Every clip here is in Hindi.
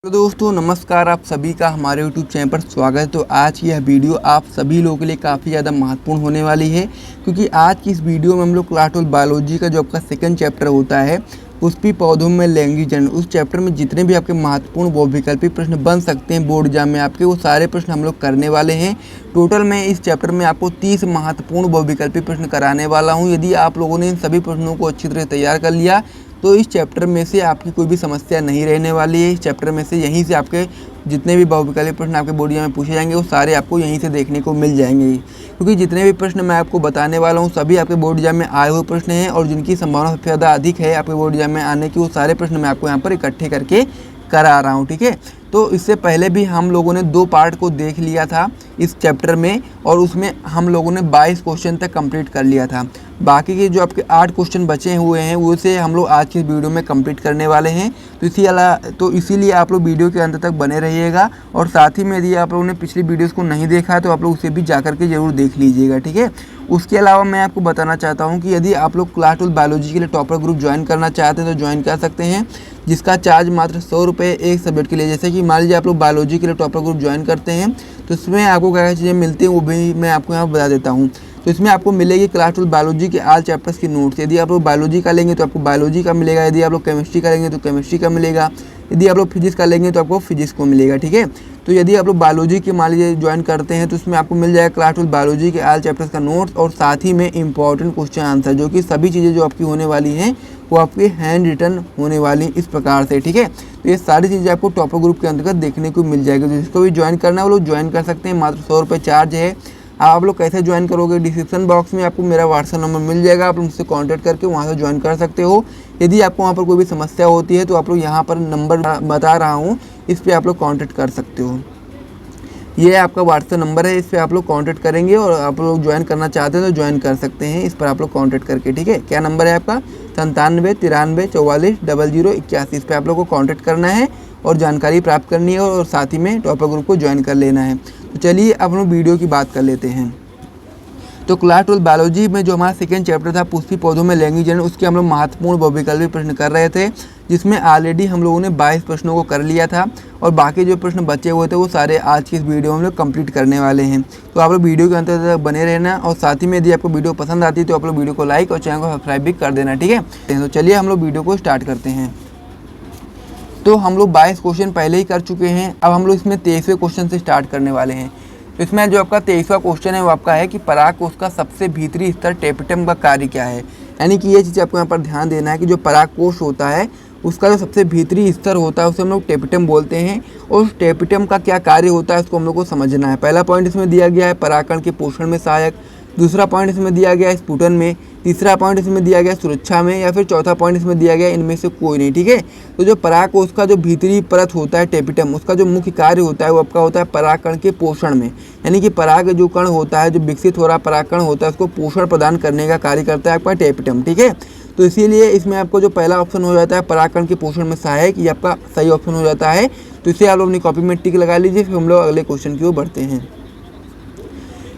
तो दोस्तों नमस्कार, आप सभी का हमारे YouTube चैनल पर स्वागत है। तो आज की यह वीडियो आप सभी लोगों के लिए काफ़ी ज़्यादा महत्वपूर्ण होने वाली है, क्योंकि आज की इस वीडियो में हम लोग क्लास 12 बायोलॉजी का जो आपका सेकंड चैप्टर होता है पुष्पी पौधों में लैंगिक जनन, उस चैप्टर में जितने भी आपके महत्वपूर्ण बहुविकल्पी प्रश्न बन सकते हैं बोर्ड एग्जाम में आपके, वो सारे प्रश्न हम लोग करने वाले हैं। टोटल मैं इस चैप्टर में आपको 30 महत्वपूर्ण बहुविकल्पी प्रश्न कराने वाला हूँ। यदि आप लोगों ने इन सभी प्रश्नों को अच्छी तरह तैयार कर लिया तो इस चैप्टर में से आपकी कोई भी समस्या नहीं रहने वाली है। इस चैप्टर में से यहीं से आपके जितने भी बहुविकल्पी प्रश्न आपके बोर्ड एग्जाम में पूछे जाएंगे वो सारे आपको यहीं से देखने को मिल जाएंगे, क्योंकि जितने भी प्रश्न मैं आपको बताने वाला हूँ सभी आपके बोर्ड एग्जाम में आए हुए प्रश्न हैं और जिनकी संभावना सबसे ज़्यादा अधिक है आपके बोर्ड एग्जाम में आने की, वो सारे प्रश्न मैं आपको यहाँ पर इकट्ठे करके करा रहा हूँ। ठीक है, तो इससे पहले भी हम लोगों ने 2 पार्ट को देख लिया था इस चैप्टर में और उसमें हम लोगों ने 22 क्वेश्चन तक कंप्लीट कर लिया था। बाकी के जो आपके 8 क्वेश्चन बचे हुए हैं उसे हम लोग आज की वीडियो में कंप्लीट करने वाले हैं। तो इसीलिए आप लोग वीडियो के अंत तक बने रहिएगा और साथ ही में यदि आप लोगों ने पिछली वीडियोस को नहीं देखा है तो आप लोग उसे भी जा करके ज़रूर देख लीजिएगा। ठीक है, उसके अलावा मैं आपको बताना चाहता हूँ कि यदि आप लोग क्लास 12 बायोलॉजी के लिए टॉपर ग्रुप ज्वाइन करना चाहते हैं तो ज्वाइन कर सकते हैं, जिसका चार्ज मात्र 100 रुपये एक सब्जेक्ट के लिए। जैसे कि मान लीजिए आप लोग बायोलॉजी के लिए टॉपर ग्रुप ज्वाइन करते हैं तो इसमें आपको क्या क्या चीज़ें मिलती हैं वो भी मैं आपको यहाँ बता देता हूँ। तो इसमें आपको मिलेगी क्लास 12 बायोलॉजी के ऑल चैप्टर्स की नोट्स। यदि आप लोग बायोलॉजी का लेंगे तो आपको बायोलॉजी का मिलेगा, यदि आप लोग केमिस्ट्री का लेंगे तो केमिस्ट्री का मिलेगा, यदि आप लोग फिजिक्स का लेंगे तो आपको फिजिक्स को मिलेगा। ठीक है, तो यदि आप लोग बायोलॉजी के मान लीजिए ज्वाइन करते हैं तो इसमें आपको मिल जाएगा क्लास 12 बायोलॉजी के ऑल चैप्टर्स का नोट्स और साथ ही में इंपॉर्टेंट क्वेश्चन आंसर, जो कि सभी चीज़ें जो आपकी होने वाली हैं वो आपकी हैंड रिटन होने वाली इस प्रकार से। ठीक है, तो ये सारी चीज़ें आपको टॉपर ग्रुप के अंतर्गत देखने को मिल जाएगी। तो जिसको भी ज्वाइन करना है वो लोग ज्वाइन कर सकते हैं, मात्र 100 रुपये चार्ज है। आप लोग कैसे ज्वाइन करोगे, डिस्क्रिप्शन बॉक्स में आपको मेरा व्हाट्सएप नंबर मिल जाएगा, आप मुझसे कांटेक्ट करके वहाँ से ज्वाइन कर सकते हो। यदि आपको वहाँ पर कोई भी समस्या होती है तो आप लोग यहाँ पर नंबर बता रहा हूँ, इस पर आप लोग कांटेक्ट कर सकते हो। ये आपका व्हाट्सएप नंबर है, इस पर आप लोग कांटेक्ट करेंगे और आप लोग ज्वाइन करना चाहते हैं तो ज्वाइन कर सकते हैं इस पर आप लोग कांटेक्ट करके। ठीक है, क्या नंबर है आपका 97 93 44 00 81। इस पर आप लोग को कांटेक्ट करना है और जानकारी प्राप्त करनी है और साथ ही में टॉपर ग्रुप को ज्वाइन कर लेना है। तो चलिए अब हम वीडियो की बात कर लेते हैं। तो क्लास 12 बायोलॉजी में जो हमारा सेकंड चैप्टर था पुष्पी पौधों में लैंगिक जनन, उसके हम लोग महत्वपूर्ण बहुविकल्पी प्रश्न कर रहे थे, जिसमें ऑलरेडी हम लोगों ने 22 प्रश्नों को कर लिया था और बाकी जो प्रश्न बचे हुए थे वो सारे आज की इस वीडियो में हम लोग कंप्लीट करने वाले हैं। तो आप लोग वीडियो के अंत तक बने रहना और साथ ही में यदि आपको वीडियो पसंद आती है तो आप लोग वीडियो को लाइक और चैनल को सब्सक्राइब भी कर देना। ठीक है, तो चलिए हम लोग वीडियो को स्टार्ट करते हैं। तो हम लोग 22 क्वेश्चन पहले ही कर चुके हैं, अब हम लोग इसमें 23वें क्वेश्चन से स्टार्ट करने वाले हैं। तो इसमें जो आपका 23वां क्वेश्चन है वो आपका है कि परागकोश का सबसे भीतरी स्तर टेपिटम का कार्य क्या है। यानी कि ये चीज़ आपको यहाँ पर ध्यान देना है कि जो परागकोश होता है उसका जो सबसे भीतरी स्तर होता है उसे हम लोग टेपिटम बोलते हैं और उस टेपिटम का क्या कार्य होता है उसको हम लोग को समझना है। पहला पॉइंट इसमें दिया गया है परागकण के पोषण में सहायक, दूसरा पॉइंट इसमें दिया गया है स्फुटन में, तीसरा पॉइंट इसमें दिया गया सुरक्षा में, या फिर चौथा पॉइंट इसमें दिया गया इनमें से कोई नहीं। ठीक है, तो जो परागकोश का जो भीतरी परत होता है टेपिटम, उसका जो मुख्य कार्य होता है वो आपका होता है परागकण के पोषण में। यानी कि पराग जो कण होता है, जो विकसित हो रहा परागकण होता है, उसको पोषण प्रदान करने का कार्य करता है आपका टेपिटम। ठीक है, तो इसीलिए इसमें आपको जो पहला ऑप्शन हो जाता है परागकण के पोषण में सहायक, ये आपका सही ऑप्शन हो जाता है। तो इसे आप लोग अपनी कॉपी में टिक लगा लीजिए, फिर हम लोग अगले क्वेश्चन की ओर बढ़ते हैं।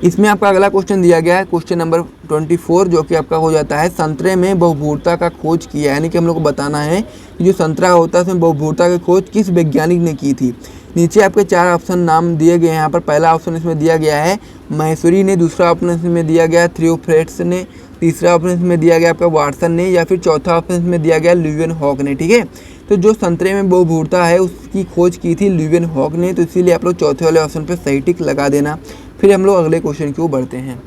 इसमें आपका अगला क्वेश्चन दिया गया है क्वेश्चन नंबर 24, जो कि आपका हो जाता है संतरे में बहुभूरता का खोज किया। यानी कि हम लोग को बताना है कि जो संतरा होता है उसमें बहुभूरता की खोज किस वैज्ञानिक ने की थी। नीचे आपके 4 ऑप्शन नाम दिए गए हैं। यहाँ पर पहला ऑप्शन इसमें दिया गया है महेश्वरी ने, दूसरा ऑप्शन इसमें दिया गया है थियोफ्रेट्स ने, तीसरा ऑप्शन इसमें दिया गया आपका वाटसन ने, या फिर चौथा ऑप्शन इसमें दिया गया ल्यूवेनहॉक ने। ठीक है, तो जो संतरे में बहुभूरता है उसकी खोज की थी ल्यूवेनहॉक ने, तो इसीलिए आप लोग चौथे वाले ऑप्शन पर सही टिक लगा देना। फिर हम लोग अगले क्वेश्चन की ओर बढ़ते हैं।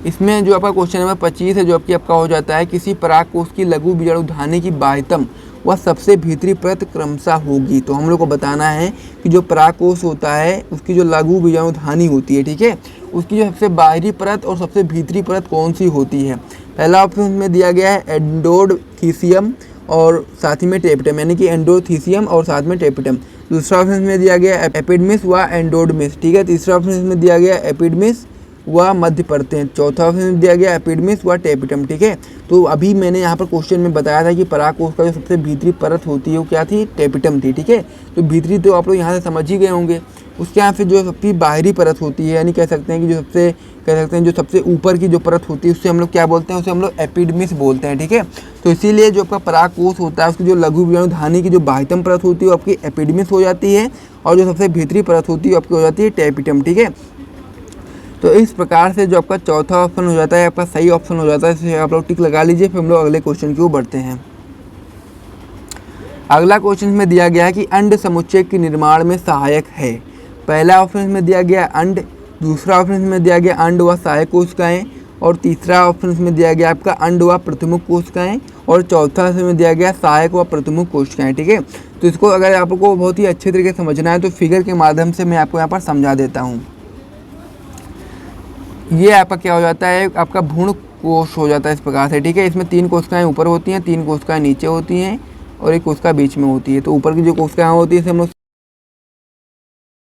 इसमें जो आपका क्वेश्चन नंबर 25 है, जो आपका हो जाता है किसी परागकोश की लघु बीजाणुधानी की बाह्यतम वह सबसे भीतरी परत क्रमशः होगी। तो हम लोग को बताना है कि जो परागकोश होता है उसकी जो लघु बीजाणुधानी होती है, ठीक है, उसकी जो सबसे बाहरी परत और सबसे भीतरी परत कौन सी होती है। पहला ऑप्शन में दिया गया है एंडोडथीसियम और साथ ही में टेपिटम, यानी कि एंडोथीसियम और साथ में टेपिटम। दूसरा ऑप्शन में दिया गया एपिडमिस व एंडोडमिस। ठीक है, तीसरा ऑप्शन इसमें दिया गया एपिडमिस, व मध्य परतें। चौथा ऑप्शन में दिया गया एपिडर्मिस व टेपिटम। ठीक है, तो अभी मैंने यहाँ पर क्वेश्चन में बताया था कि परागकोश का जो सबसे भीतरी परत होती है वो क्या थी, टेपिटम थी। ठीक है, तो भीतरी तो आप लोग यहाँ से समझ ही गए होंगे। उसके यहाँ फिर जो सबकी बाहरी परत होती है, यानी कह सकते हैं कि जो सबसे ऊपर की जो परत होती है उससे हम लोग क्या बोलते हैं, उसे हम लोग एपिडर्मिस बोलते हैं। ठीक है, तो इसीलिए जो आपका परागकोश होता है उसकी जो लघु विजाणुधानी की जो बाह्यतम परत होती है वो आपकी एपिडर्मिस हो जाती है, और जो सबसे भीतरी परत होती है वो आपकी हो जाती है टेपिटम। ठीक है, तो इस प्रकार से जो आपका चौथा ऑप्शन हो जाता है आपका सही ऑप्शन हो जाता है। इसे आप लोग टिक लगा लीजिए। फिर हम लोग अगले क्वेश्चन की ओर बढ़ते हैं। अगला क्वेश्चन में दिया गया है कि अंड समुच्चय के निर्माण में सहायक है। पहला ऑप्शन में दिया गया अंड, दूसरा ऑप्शन में दिया गया अंड व सहायक कोशिकाएं, और तीसरा ऑप्शन में दिया गया आपका अंड व प्रतिमुख कोशिकाएं, और चौथा में दिया गया सहायक व प्रतिमुख कोशिकाएं। ठीक है, तो इसको अगर आपको बहुत ही अच्छे तरीके से समझना है तो फिगर के माध्यम से मैं आपको यहाँ पर समझा देता हूँ। ये आपका क्या हो जाता है, आपका भ्रूण कोश हो जाता है इस प्रकार से। ठीक है, इसमें 3 कोशिकाएं ऊपर होती हैं, 3 कोशिकाएं नीचे होती हैं, और एक कोशिका बीच में होती है। तो ऊपर की जो कोशिकाएं होती है इसे हम लोग,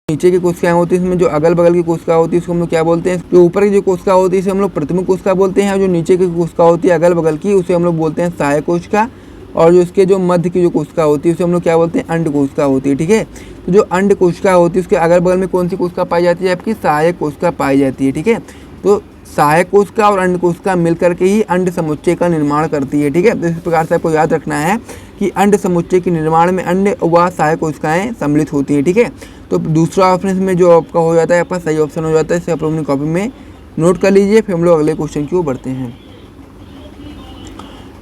नीचे की कोशिकाएं होती है इसमें जो अगल बगल की कोशिका होती है उसको हम लोग क्या बोलते हैं, जो ऊपर की जो कोशिका होती है इसे हम लोग प्रतिमुख कोशिका बोलते हैं, और जो नीचे की कोशिका होती है अगल बगल की उसे हम लोग बोलते हैं सहायक कोशिका, और जो इसके जो मध्य की जो कोशिका होती है उसे हम लोग क्या बोलते हैं, अंड कोशिका होती है। ठीक है, तो जो अंड कोशिका होती है उसके अगल बगल में कौन सी कोशिका पाई जाती है, आपकी सहायक कोशिका पाई जाती है। ठीक है, तो सहायक कोशिका और अंड कोशिका मिलकर के ही अंड समुच्चय का निर्माण करती है। ठीक है, तो इस प्रकार से आपको याद रखना है कि अंड समुच्चय के निर्माण में अंड व सहायक कोशिकाएं सम्मिलित होती हैं। ठीक है, तो दूसरा ऑप्शन में जो आपका हो जाता है आपका सही ऑप्शन हो जाता है। इसे आप लोग अपनी कॉपी में नोट कर लीजिए। फिर हम लोग अगले क्वेश्चन की ओर बढ़ते हैं।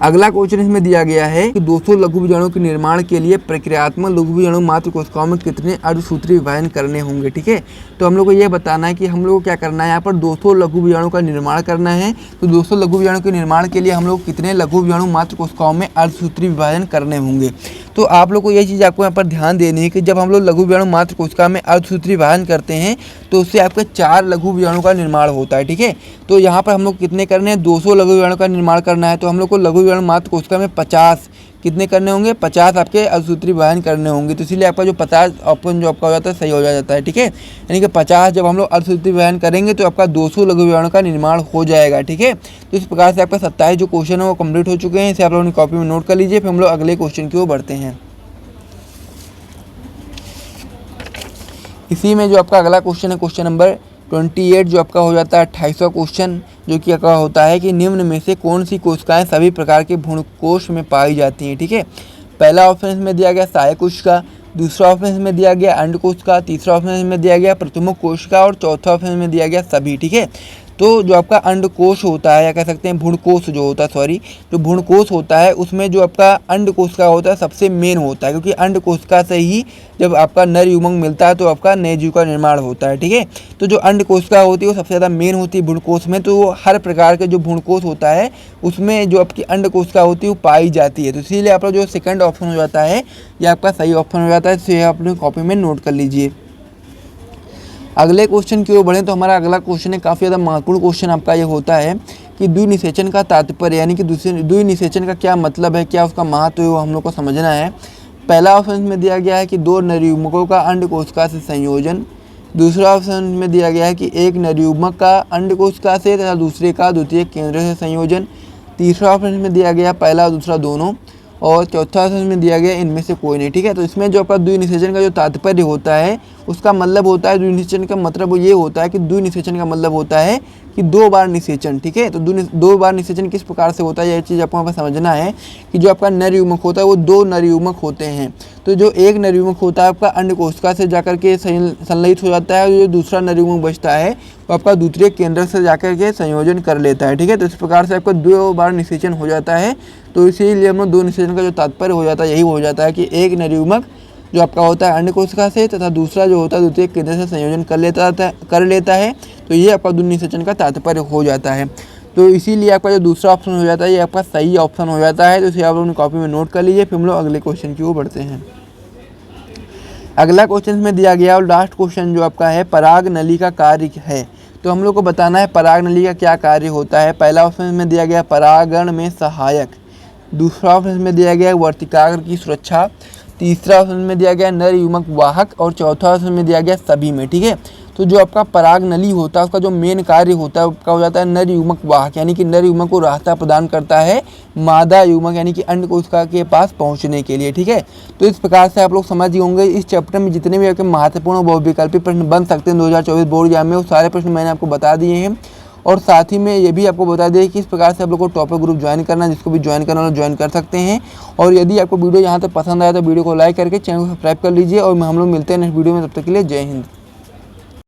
अगला क्वेश्चन इसमें दिया गया है कि 200 लघु बीजाणुओं के निर्माण के लिए प्रक्रियात्मक लघु बीजाणु मात्र कोशिकाओं में कितने अर्धसूत्री विभाजन करने होंगे। ठीक है, तो हम लोग को ये बताना है कि हम लोग को क्या करना है, यहाँ पर 200 लघु बीजाणु का निर्माण करना है। तो 200 लघु बीजाणु के निर्माण के लिए हम लोग कितने लघु बीजाणु मात्र कोशिकाओं में अर्धसूत्री विभाजन करने होंगे। तो आप लोग को ये चीज़ आपको यहाँ पर ध्यान देनी है कि जब हम लोग लघु बीजाणु मात्र कोशिका में अर्धसूत्री विभाजन करते हैं तो उससे आपके 4 लघु बीजाणु का निर्माण होता है। ठीक है, तो यहाँ पर हम लोग कितने करने हैं, 200 लघु बीजाणु का निर्माण करना है। तो हम लोग को लघु बीजाणु मात्र कोशिका में 50 कितने करने होंगे, 50 आपके अर्धसूत्री विभाजन करने होंगे। तो इसीलिए आपका जो 50 ऑप्शन जो आपका हो जाता है सही हो जाता है। ठीक है, यानी कि 50 जब हम लोग अर्धसूत्री विभाजन करेंगे तो आपका 200 लघु बीजाणु का निर्माण हो जाएगा। ठीक है, तो इस प्रकार से आपका 27 जो क्वेश्चन है वो कंप्लीट हो चुके हैं। इसे आप लोग अपनी कॉपी में नोट कर लीजिए। फिर हम लोग अगले क्वेश्चन की ओर बढ़ते हैं। इसी में जो आपका अगला क्वेश्चन है क्वेश्चन नंबर 28 जो आपका हो जाता है 28वां क्वेश्चन, जो कि आपका होता है कि निम्न में से कौन सी कोशिकाएं सभी प्रकार के भ्रूणकोश में पाई जाती हैं। ठीक है, पहला ऑप्शन इसमें दिया गया सहायक कोशिका, दूसरा ऑप्शन इसमें दिया गया अंड कोशिका, तीसरा ऑप्शन इसमें दिया गया प्रतिमुख कोशिका, और चौथा ऑप्शन में दिया गया सभी। ठीक है, तो जो आपका अंडकोश होता है या कह सकते हैं भ्रूणकोश जो होता है, जो भ्रूणकोश होता है उसमें जो आपका अंड कोशिका होता है सबसे मेन होता है, क्योंकि अंड कोशिका से ही जब आपका नर युग्मक मिलता है तो आपका नए जीव का निर्माण होता है। ठीक है, तो जो अंड कोशिका होती है वो सबसे ज़्यादा मेन होती है भ्रूणकोश में। तो वो हर प्रकार के जो भ्रूणकोश होता है उसमें जो आपकी अंड कोशिका होती है वो पाई जाती है। तो इसीलिए आपका जो सेकंड ऑप्शन हो जाता है ये आपका सही ऑप्शन हो जाता है। इसे आप अपनी कॉपी में नोट कर लीजिए। अगले क्वेश्चन की ओर बढ़ें तो हमारा अगला क्वेश्चन है काफ़ी ज़्यादा महत्वपूर्ण क्वेश्चन आपका ये होता है कि द्विनिषेचन का तात्पर्य, यानी कि द्विनिषेचन का क्या मतलब है, क्या उसका महत्व है, वो हम लोग को समझना है। पहला ऑप्शन में दिया गया है कि 2 नरयुग्मकों का अंड कोशिका से संयोजन, दूसरा ऑप्शन में दिया गया है कि एक नरयुग्मक का अंड कोशिका से तथा दूसरे का द्वितीय केंद्र से संयोजन, तीसरा ऑप्शन में दिया गया पहला और दूसरा दोनों, और चौथा ऑप्शन में दिया गया इनमें से कोई नहीं। ठीक है, तो इसमें जो आपका द्विनिषेचन का जो तात्पर्य होता है उसका मतलब होता है, द्विनिषेचन का मतलब ये होता है कि द्विनिषेचन का मतलब होता है कि 2 बार निषेचन। ठीक है, तो 2 बार निषेचन किस प्रकार से होता है यह चीज़ आपको यहाँ पर समझना है कि जो आपका नर युग्मक होता है वो 2 नर युग्मक होते हैं। तो जो एक नर युग्मक होता है आपका अंड कोशिका से जाकर के संलयित हो जाता है, और जो दूसरा नर युग्मक बचता है वो आपका द्वितीय केंद्र से जाकर के संयोजन कर लेता है। ठीक है, तो इस प्रकार से आपका 2 बार निषेचन हो जाता है। तो इसीलिए हम लोग 2 निषेचन का जो तात्पर्य हो जाता है यही हो जाता है कि एक नर युग्मक जो आपका होता है अंड कोशिका से तथा दूसरा जो होता है द्वितीय केंद्र से संयोजन कर लेता है। तो ये आपका द्विनिषेचन का तात्पर्य हो जाता है। तो इसीलिए आपका जो दूसरा ऑप्शन हो जाता है ये आपका सही ऑप्शन हो जाता है। तो इसे आप अपनी कॉपी में नोट कर लीजिए। फिर हम लोग अगले क्वेश्चन की ओर बढ़ते हैं। अगला क्वेश्चन में दिया गया और लास्ट क्वेश्चन जो आपका है पराग नली का कार्य है। तो हम लोग को बताना है पराग नली का क्या कार्य होता है। पहला ऑप्शन में दिया गया परागण में सहायक, दूसरा ऑप्शन में दिया गया वर्तिकाग्र की सुरक्षा, तीसरा ऑप्शन में दिया गया नर युग्मक वाहक, और चौथा ऑप्शन में दिया गया सभी में। ठीक है, तो जो आपका पराग नली होता है उसका जो मेन कार्य होता है उसका हो जाता है नर युग्मक वाहक, यानी कि नर युग्मक को रास्ता प्रदान करता है मादा युग्मक यानी कि अंड कोशिका के पास पहुंचने के लिए। ठीक है, तो इस प्रकार से आप लोग समझ गए होंगे इस चैप्टर में जितने भी आपके महत्वपूर्ण और बहुविकल्पी प्रश्न बन सकते हैं 2024 बोर्ड एग्जाम में, वो सारे प्रश्न मैंने आपको बता दिए हैं। और साथ ही में ये भी आपको बता दें कि इस प्रकार से आप लोग को टॉपर ग्रुप ज्वाइन करना है, जिसको भी ज्वाइन करना हो ज्वाइन कर सकते हैं। और यदि आपको वीडियो यहाँ तक पसंद आया तो वीडियो को लाइक करके चैनल को सब्सक्राइब कर लीजिए और हम लोग मिलते हैं नेक्स्ट वीडियो में, तब तक के लिए जय हिंद।